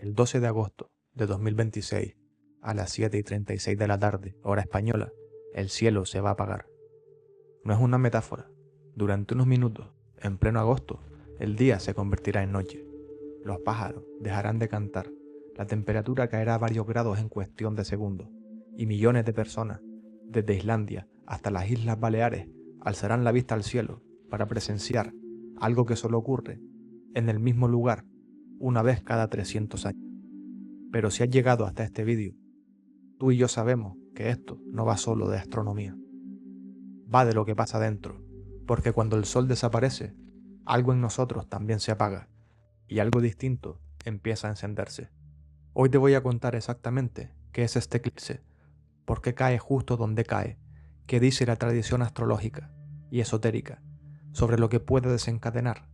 El 12 de agosto de 2026, a las 7:36 de la tarde, hora española, el cielo se va a apagar. No es una metáfora. Durante unos minutos, en pleno agosto, el día se convertirá en noche. Los pájaros dejarán de cantar, la temperatura caerá a varios grados en cuestión de segundos, y millones de personas, desde Islandia hasta las Islas Baleares, alzarán la vista al cielo para presenciar algo que solo ocurre en el mismo lugar una vez cada 300 años. Pero si has llegado hasta este vídeo, tú y yo sabemos que esto no va solo de astronomía. Va de lo que pasa dentro, porque cuando el sol desaparece, algo en nosotros también se apaga y algo distinto empieza a encenderse. Hoy te voy a contar exactamente qué es este eclipse, por qué cae justo donde cae, qué dice la tradición astrológica y esotérica sobre lo que puede desencadenar,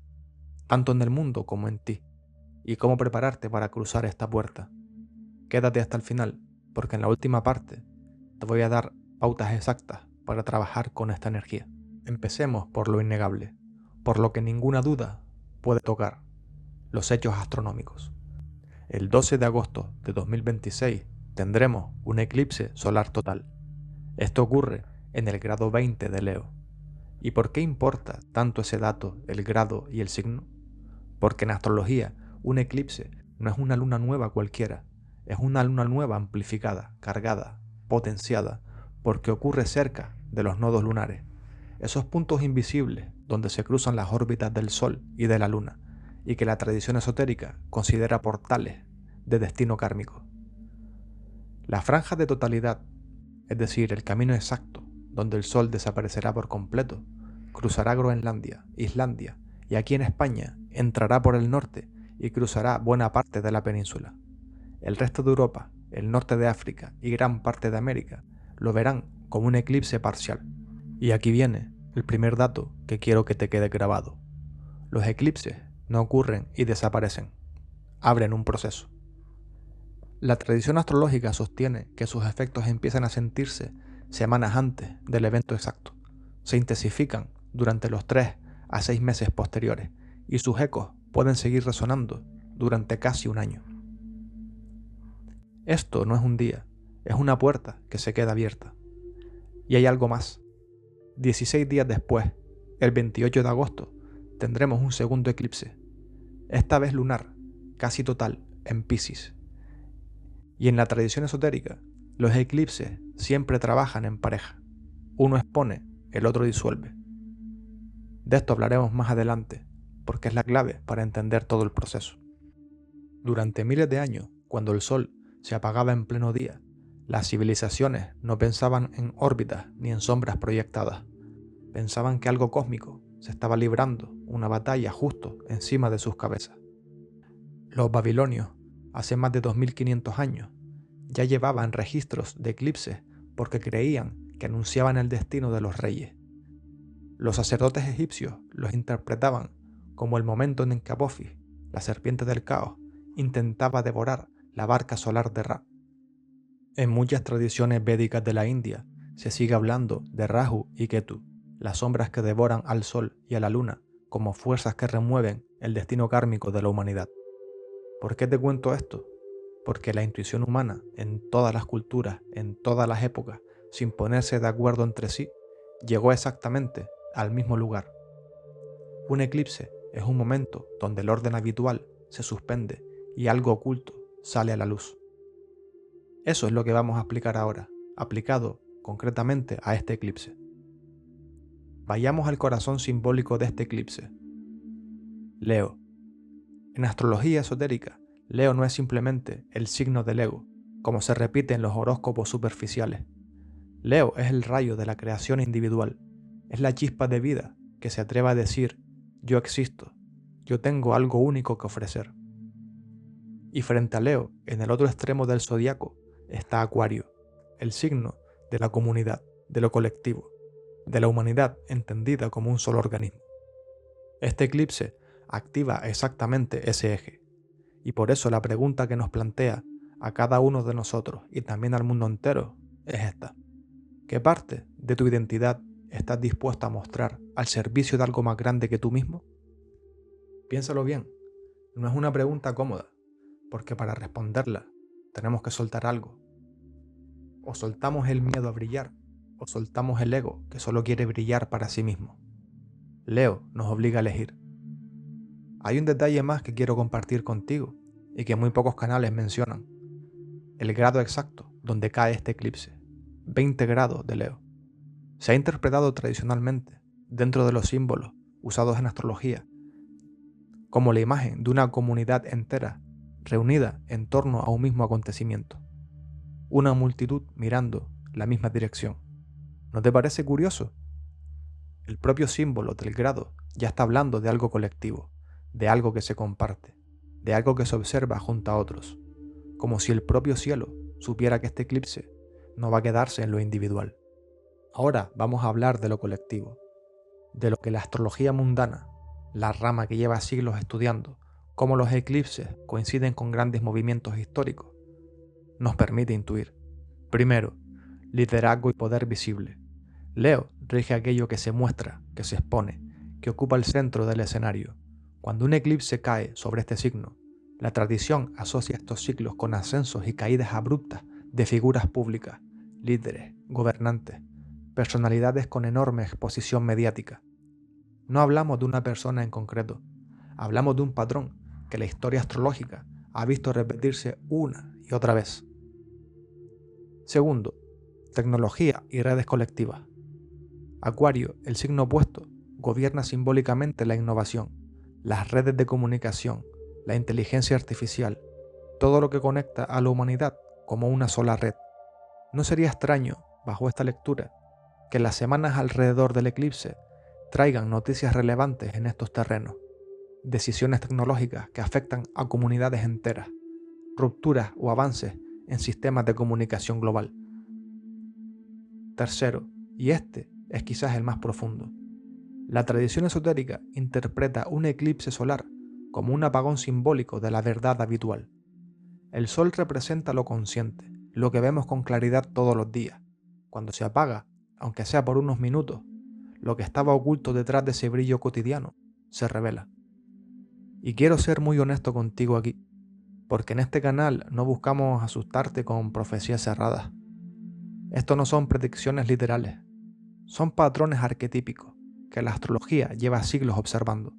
tanto en el mundo como en ti, y cómo prepararte para cruzar esta puerta. Quédate hasta el final, porque en la última parte te voy a dar pautas exactas para trabajar con esta energía. Empecemos por lo innegable, por lo que ninguna duda puede tocar, los hechos astronómicos. El 12 de agosto de 2026 tendremos un eclipse solar total. Esto ocurre en el grado 20 de Leo. ¿Y por qué importa tanto ese dato, el grado y el signo? Porque en astrología un eclipse no es una luna nueva cualquiera, es una luna nueva amplificada, cargada, potenciada, porque ocurre cerca de los nodos lunares, esos puntos invisibles donde se cruzan las órbitas del Sol y de la Luna, y que la tradición esotérica considera portales de destino kármico. La franja de totalidad, es decir, el camino exacto donde el Sol desaparecerá por completo, cruzará Groenlandia, Islandia, y aquí en España entrará por el norte y cruzará buena parte de la península. El resto de Europa, el norte de África y gran parte de América lo verán como un eclipse parcial. Y aquí viene el primer dato que quiero que te quede grabado. Los eclipses no ocurren y desaparecen, abren un proceso. La tradición astrológica sostiene que sus efectos empiezan a sentirse semanas antes del evento exacto, se intensifican durante los 3 a 6 meses posteriores y sus ecos pueden seguir resonando durante casi un año. Esto no es un día, es una puerta que se queda abierta. Y hay algo más. 16 días después, el 28 de agosto, tendremos un segundo eclipse, esta vez lunar, casi total, en Piscis. Y en la tradición esotérica, los eclipses siempre trabajan en pareja. Uno expone, el otro disuelve. De esto hablaremos más adelante, porque es la clave para entender todo el proceso. Durante miles de años, cuando el Sol se apagaba en pleno día, las civilizaciones no pensaban en órbitas ni en sombras proyectadas. Pensaban que algo cósmico se estaba librando una batalla justo encima de sus cabezas. Los babilonios, hace más de 2500 años, ya llevaban registros de eclipses porque creían que anunciaban el destino de los reyes. Los sacerdotes egipcios los interpretaban como el momento en que Apophis, la serpiente del caos, intentaba devorar la barca solar de Ra. En muchas tradiciones védicas de la India se sigue hablando de Rahu y Ketu, las sombras que devoran al Sol y a la Luna como fuerzas que remueven el destino kármico de la humanidad. ¿Por qué te cuento esto? Porque la intuición humana, en todas las culturas, en todas las épocas, sin ponerse de acuerdo entre sí, llegó exactamente al mismo lugar. Un eclipse es un momento donde el orden habitual se suspende y algo oculto sale a la luz. Eso es lo que vamos a explicar ahora, aplicado concretamente a este eclipse. Vayamos al corazón simbólico de este eclipse. Leo. En astrología esotérica, Leo no es simplemente el signo del ego, como se repite en los horóscopos superficiales. Leo es el rayo de la creación individual, es la chispa de vida que se atreve a decir, yo existo, yo tengo algo único que ofrecer. Y frente a Leo, en el otro extremo del zodiaco, está Acuario, el signo de la comunidad, de lo colectivo, de la humanidad entendida como un solo organismo. Este eclipse activa exactamente ese eje, y por eso la pregunta que nos plantea a cada uno de nosotros y también al mundo entero es esta. ¿Qué parte de tu identidad estás dispuesto a mostrar al servicio de algo más grande que tú mismo? Piénsalo bien, no es una pregunta cómoda, porque para responderla tenemos que soltar algo. O soltamos el miedo a brillar, o soltamos el ego que solo quiere brillar para sí mismo. Leo nos obliga a elegir. Hay un detalle más que quiero compartir contigo y que muy pocos canales mencionan. El grado exacto donde cae este eclipse, 20 grados de Leo. Se ha interpretado tradicionalmente, dentro de los símbolos usados en astrología, como la imagen de una comunidad entera reunida en torno a un mismo acontecimiento. Una multitud mirando la misma dirección. ¿No te parece curioso? El propio símbolo del grado ya está hablando de algo colectivo, de algo que se comparte, de algo que se observa junto a otros, como si el propio cielo supiera que este eclipse no va a quedarse en lo individual. Ahora vamos a hablar de lo colectivo, de lo que la astrología mundana, la rama que lleva siglos estudiando cómo los eclipses coinciden con grandes movimientos históricos, nos permite intuir. Primero, liderazgo y poder visible. Leo rige aquello que se muestra, que se expone, que ocupa el centro del escenario. Cuando un eclipse cae sobre este signo, la tradición asocia estos ciclos con ascensos y caídas abruptas de figuras públicas, líderes, gobernantes, personalidades con enorme exposición mediática. No hablamos de una persona en concreto, hablamos de un patrón que la historia astrológica ha visto repetirse una y otra vez. Segundo, tecnología y redes colectivas. Acuario, el signo opuesto, gobierna simbólicamente la innovación, las redes de comunicación, la inteligencia artificial, todo lo que conecta a la humanidad como una sola red. No sería extraño, bajo esta lectura, que las semanas alrededor del eclipse traigan noticias relevantes en estos terrenos, decisiones tecnológicas que afectan a comunidades enteras, rupturas o avances en sistemas de comunicación global. Tercero, y este es quizás el más profundo, la tradición esotérica interpreta un eclipse solar como un apagón simbólico de la verdad habitual. El sol representa lo consciente, lo que vemos con claridad todos los días. Cuando se apaga, aunque sea por unos minutos, lo que estaba oculto detrás de ese brillo cotidiano se revela. Y quiero ser muy honesto contigo aquí, porque en este canal no buscamos asustarte con profecías cerradas. Esto no son predicciones literales, son patrones arquetípicos que la astrología lleva siglos observando.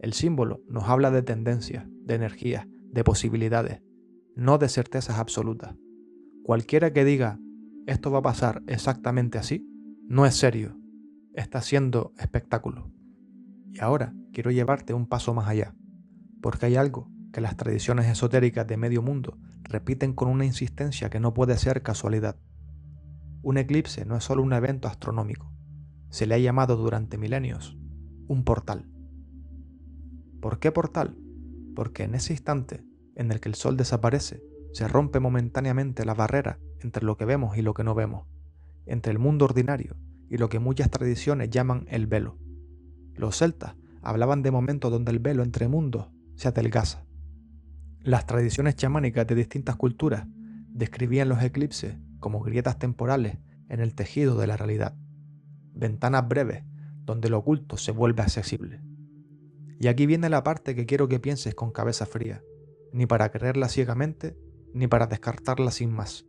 El símbolo nos habla de tendencias, de energías, de posibilidades, no de certezas absolutas. Cualquiera que diga, esto va a pasar exactamente así, no es serio, está haciendo espectáculo. Y ahora quiero llevarte un paso más allá, porque hay algo que las tradiciones esotéricas de medio mundo repiten con una insistencia que no puede ser casualidad. Un eclipse no es solo un evento astronómico, se le ha llamado durante milenios un portal. ¿Por qué portal? Porque en ese instante en el que el sol desaparece, se rompe momentáneamente la barrera entre lo que vemos y lo que no vemos, entre el mundo ordinario y lo que muchas tradiciones llaman el velo. Los celtas hablaban de momentos donde el velo entre mundos se adelgaza. Las tradiciones chamánicas de distintas culturas describían los eclipses como grietas temporales en el tejido de la realidad, ventanas breves donde lo oculto se vuelve accesible. Y aquí viene la parte que quiero que pienses con cabeza fría, ni para creerla ciegamente, ni para descartarla sin más.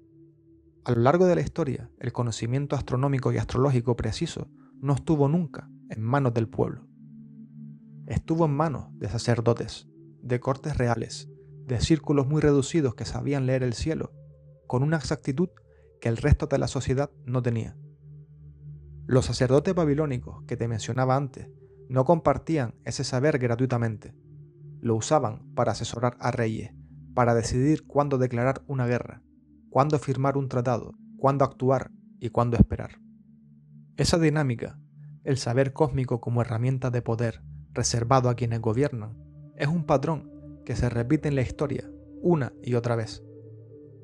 A lo largo de la historia, el conocimiento astronómico y astrológico preciso no estuvo nunca en manos del pueblo. Estuvo en manos de sacerdotes, de cortes reales, de círculos muy reducidos que sabían leer el cielo, con una exactitud que el resto de la sociedad no tenía. Los sacerdotes babilónicos que te mencionaba antes no compartían ese saber gratuitamente. Lo usaban para asesorar a reyes, para decidir cuándo declarar una guerra, cuándo firmar un tratado, cuándo actuar y cuándo esperar. Esa dinámica, el saber cósmico como herramienta de poder reservado a quienes gobiernan, es un patrón que se repite en la historia una y otra vez.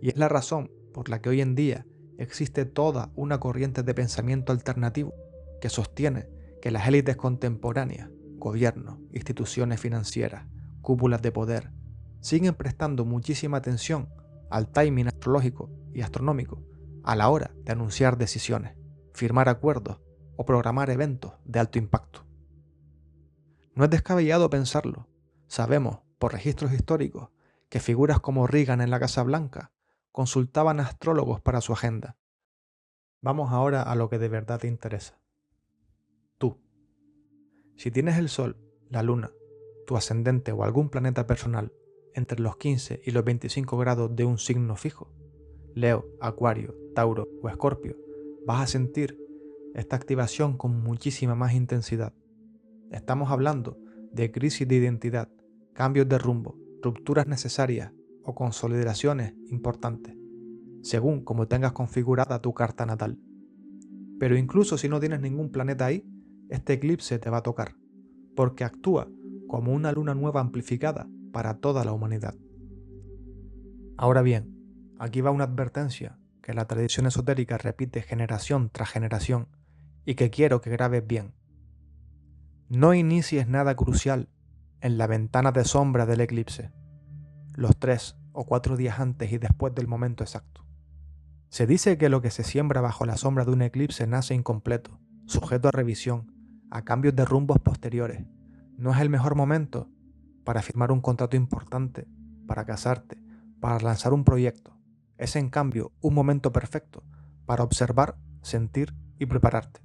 Y es la razón por la que hoy en día existe toda una corriente de pensamiento alternativo que sostiene que las élites contemporáneas, gobiernos, instituciones financieras, cúpulas de poder, siguen prestando muchísima atención al timing astrológico y astronómico a la hora de anunciar decisiones, firmar acuerdos o programar eventos de alto impacto. No es descabellado pensarlo. Sabemos, por registros históricos, que figuras como Reagan en la Casa Blanca consultaban a astrólogos para su agenda. Vamos ahora a lo que de verdad te interesa. Tú. Si tienes el Sol, la Luna, tu ascendente o algún planeta personal entre los 15 y los 25 grados de un signo fijo, Leo, Acuario, Tauro o Escorpio, vas a sentir esta activación con muchísima más intensidad. Estamos hablando de crisis de identidad, cambios de rumbo, rupturas necesarias o consolidaciones importantes, según como tengas configurada tu carta natal. Pero incluso si no tienes ningún planeta ahí, este eclipse te va a tocar, porque actúa como una luna nueva amplificada para toda la humanidad. Ahora bien, aquí va una advertencia que la tradición esotérica repite generación tras generación y que quiero que grabes bien. No inicies nada crucial en la ventana de sombra del eclipse, los 3 o 4 días antes y después del momento exacto. Se dice que lo que se siembra bajo la sombra de un eclipse nace incompleto, sujeto a revisión, a cambios de rumbos posteriores. No es el mejor momento para firmar un contrato importante, para casarte, para lanzar un proyecto. Es en cambio un momento perfecto para observar, sentir y prepararte.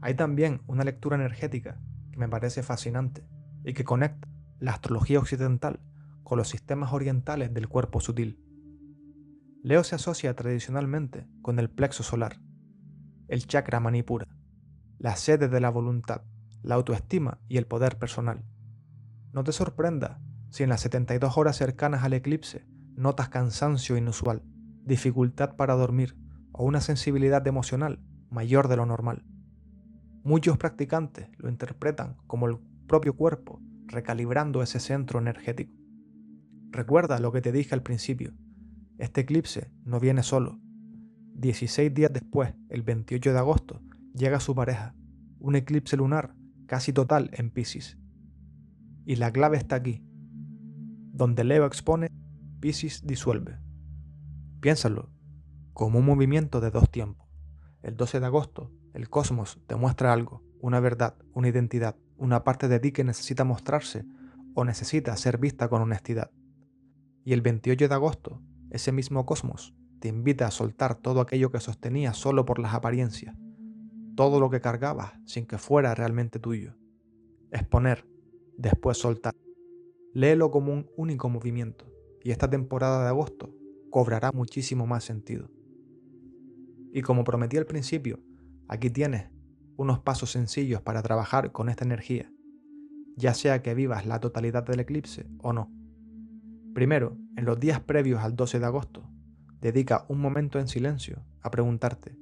Hay también una lectura energética que me parece fascinante y que conecta la astrología occidental con los sistemas orientales del cuerpo sutil. Leo se asocia tradicionalmente con el plexo solar, el chakra manipura, la sede de la voluntad, la autoestima y el poder personal. No te sorprenda si en las 72 horas cercanas al eclipse notas cansancio inusual, dificultad para dormir o una sensibilidad emocional mayor de lo normal. Muchos practicantes lo interpretan como el propio cuerpo recalibrando ese centro energético. Recuerda lo que te dije al principio. Este eclipse no viene solo. 16 días después, el 28 de agosto, llega su pareja, un eclipse lunar casi total en Piscis. Y la clave está aquí. Donde Leo expone, Piscis disuelve. Piénsalo, como un movimiento de dos tiempos. El 12 de agosto, el cosmos te muestra algo, una verdad, una identidad, una parte de ti que necesita mostrarse o necesita ser vista con honestidad. Y el 28 de agosto, ese mismo cosmos te invita a soltar todo aquello que sostenías solo por las apariencias, todo lo que cargabas sin que fuera realmente tuyo. Exponer, después soltar. Léelo como un único movimiento, y esta temporada de agosto cobrará muchísimo más sentido. Y como prometí al principio, aquí tienes unos pasos sencillos para trabajar con esta energía, ya sea que vivas la totalidad del eclipse o no. Primero, en los días previos al 12 de agosto, dedica un momento en silencio a preguntarte,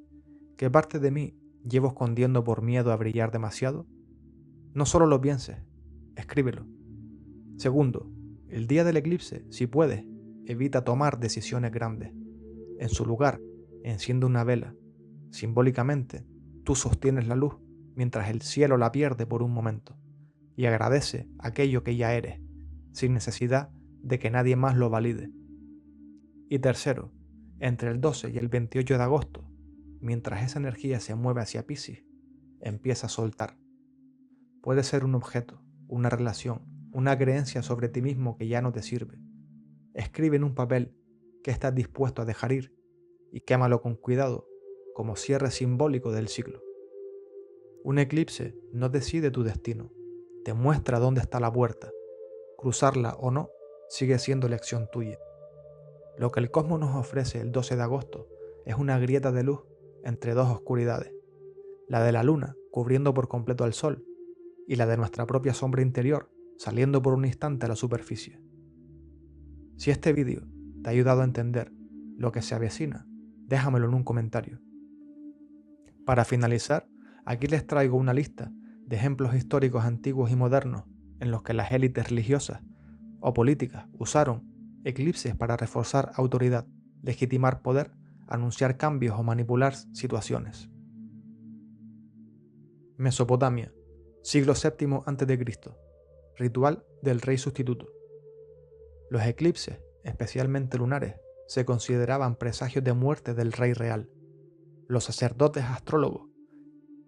¿qué parte de mí llevo escondiendo por miedo a brillar demasiado? No solo lo pienses, escríbelo. Segundo, el día del eclipse, si puedes, evita tomar decisiones grandes. En su lugar, enciende una vela. Simbólicamente, tú sostienes la luz mientras el cielo la pierde por un momento y agradece aquello que ya eres, sin necesidad de que nadie más lo valide. Y tercero, entre el 12 y el 28 de agosto, mientras esa energía se mueve hacia Piscis, empieza a soltar. Puede ser un objeto, una relación, una creencia sobre ti mismo que ya no te sirve. Escribe en un papel que estás dispuesto a dejar ir y quémalo con cuidado, como cierre simbólico del ciclo. Un eclipse no decide tu destino, te muestra dónde está la puerta. Cruzarla o no sigue siendo elección tuya. Lo que el cosmos nos ofrece el 12 de agosto es una grieta de luz entre dos oscuridades, la de la luna cubriendo por completo al sol y la de nuestra propia sombra interior saliendo por un instante a la superficie. Si este vídeo te ha ayudado a entender lo que se avecina, déjamelo en un comentario. Para finalizar, aquí les traigo una lista de ejemplos históricos antiguos y modernos en los que las élites religiosas o políticas usaron eclipses para reforzar autoridad, legitimar poder, anunciar cambios o manipular situaciones. Mesopotamia, siglo VII a.C., ritual del rey sustituto. Los eclipses, especialmente lunares, se consideraban presagios de muerte del rey real. Los sacerdotes astrólogos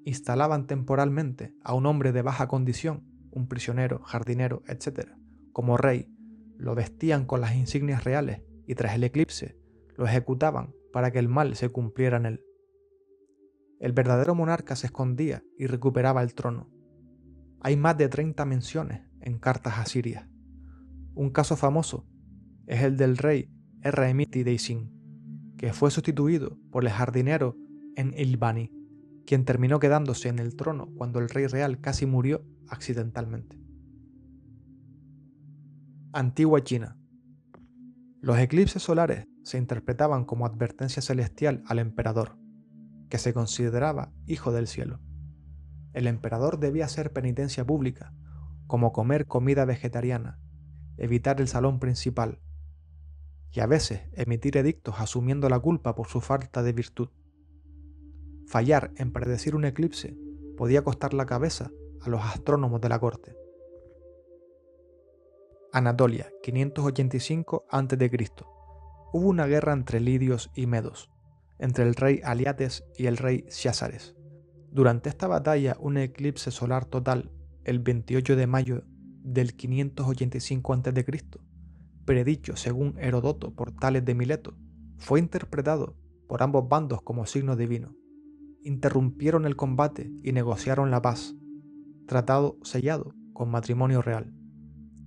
instalaban temporalmente a un hombre de baja condición, un prisionero, jardinero, etc., como rey, lo vestían con las insignias reales y tras el eclipse lo ejecutaban para que el mal se cumpliera en él. El verdadero monarca se escondía y recuperaba el trono. Hay más de 30 menciones en cartas asirias. Un caso famoso es el del rey Eremiti-Deysin, que fue sustituido por el jardinero En-Ilbani, quien terminó quedándose en el trono cuando el rey real casi murió accidentalmente. Antigua China. Los eclipses solares se interpretaban como advertencia celestial al emperador, que se consideraba hijo del cielo. El emperador debía hacer penitencia pública, como comer comida vegetariana, evitar el salón principal, y a veces emitir edictos asumiendo la culpa por su falta de virtud. Fallar en predecir un eclipse podía costar la cabeza a los astrónomos de la corte. Anatolia, 585 a.C. Hubo una guerra entre lidios y medos, entre el rey Aliates y el rey Ciásares. Durante esta batalla, un eclipse solar total, el 28 de mayo del 585 a.C., predicho según Heródoto por Tales de Mileto, fue interpretado por ambos bandos como signo divino. Interrumpieron el combate y negociaron la paz, tratado sellado con matrimonio real.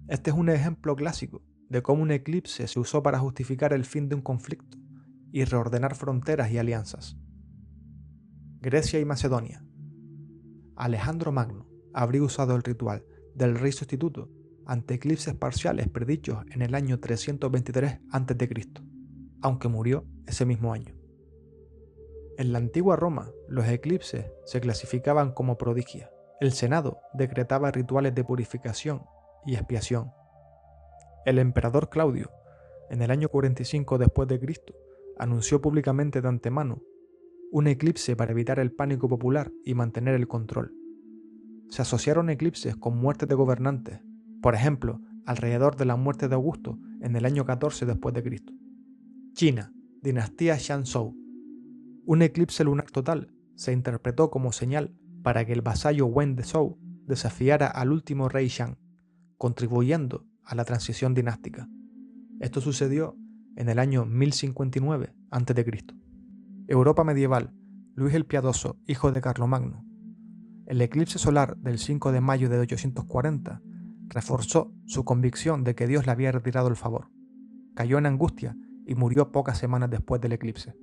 Este es un ejemplo clásico de cómo un eclipse se usó para justificar el fin de un conflicto y reordenar fronteras y alianzas. Grecia y Macedonia. Alejandro Magno habría usado el ritual del rey sustituto ante eclipses parciales predichos en el año 323 a.C., aunque murió ese mismo año. En la antigua Roma, los eclipses se clasificaban como prodigia. El Senado decretaba rituales de purificación y expiación. El emperador Claudio, en el año 45 después de Cristo, anunció públicamente de antemano un eclipse para evitar el pánico popular y mantener el control. Se asociaron eclipses con muertes de gobernantes, por ejemplo, alrededor de la muerte de Augusto en el año 14 después de Cristo. China, dinastía Shang-Zhou. Un eclipse lunar total se interpretó como señal para que el vasallo Wen de Zhou desafiara al último rey Shang, contribuyendo a la transición dinástica. Esto sucedió en el año 1059 a.C. Europa medieval, Luis el Piadoso, hijo de Carlomagno. El eclipse solar del 5 de mayo de 840 reforzó su convicción de que Dios le había retirado el favor. Cayó en angustia y murió pocas semanas después del eclipse.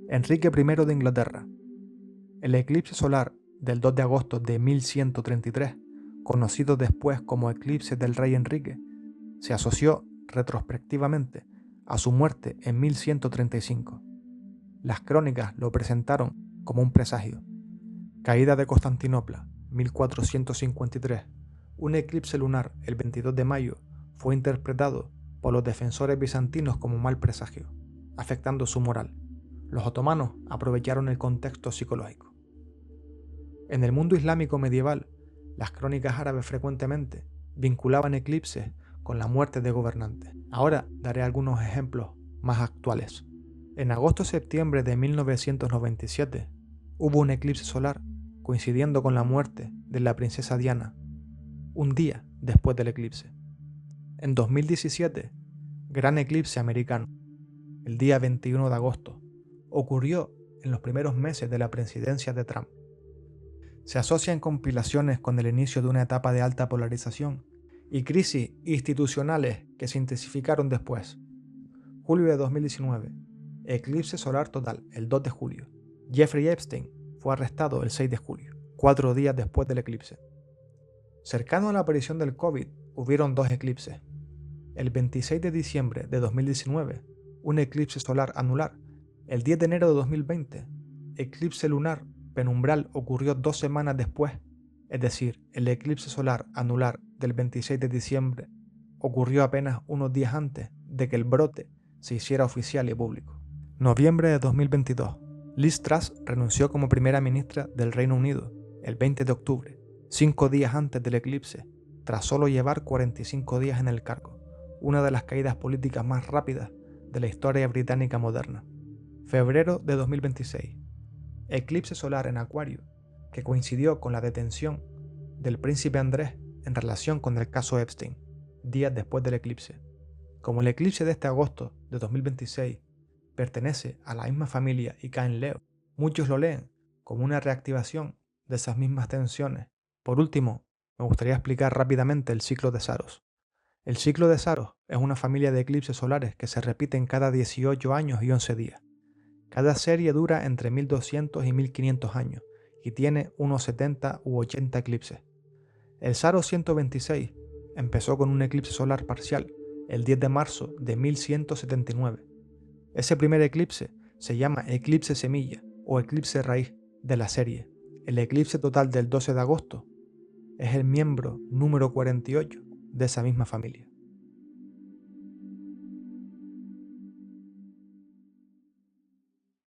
Enrique I de Inglaterra. El eclipse solar del 2 de agosto de 1133, conocido después como eclipse del rey Enrique, se asoció retrospectivamente a su muerte en 1135. Las crónicas lo presentaron como un presagio. Caída de Constantinopla, 1453. Un eclipse lunar el 22 de mayo fue interpretado por los defensores bizantinos como mal presagio, afectando su moral. Los otomanos aprovecharon el contexto psicológico. En el mundo islámico medieval, las crónicas árabes frecuentemente vinculaban eclipses con la muerte de gobernantes. Ahora daré algunos ejemplos más actuales. En agosto-septiembre de 1997 hubo un eclipse solar coincidiendo con la muerte de la princesa Diana, un día después del eclipse. En 2017, gran eclipse americano, el día 21 de agosto, ocurrió en los primeros meses de la presidencia de Trump. Se asocia en compilaciones con el inicio de una etapa de alta polarización y crisis institucionales que se intensificaron después. Julio de 2019, eclipse solar total, el 2 de julio. Jeffrey Epstein fue arrestado el 6 de julio, 4 días después del eclipse. Cercano a la aparición del COVID, hubieron dos eclipses. El 26 de diciembre de 2019, un eclipse solar anular. El 10 de enero de 2020, eclipse lunar penumbral ocurrió 2 semanas después, es decir, el eclipse solar anular del 26 de diciembre ocurrió apenas unos días antes de que el brote se hiciera oficial y público. Noviembre de 2022, Liz Truss renunció como primera ministra del Reino Unido el 20 de octubre, 5 días antes del eclipse, tras solo llevar 45 días en el cargo, una de las caídas políticas más rápidas de la historia británica moderna. Febrero de 2026, eclipse solar en Acuario, que coincidió con la detención del príncipe Andrés en relación con el caso Epstein, días después del eclipse. Como el eclipse de este agosto de 2026 pertenece a la misma familia y cae en Leo, muchos lo leen como una reactivación de esas mismas tensiones. Por último, me gustaría explicar rápidamente el ciclo de Saros. El ciclo de Saros es una familia de eclipses solares que se repiten cada 18 años y 11 días. Cada serie dura entre 1200 y 1500 años y tiene unos 70 u 80 eclipses. El Saros 126 empezó con un eclipse solar parcial el 10 de marzo de 1179. Ese primer eclipse se llama eclipse semilla o eclipse raíz de la serie. El eclipse total del 12 de agosto es el miembro número 48 de esa misma familia.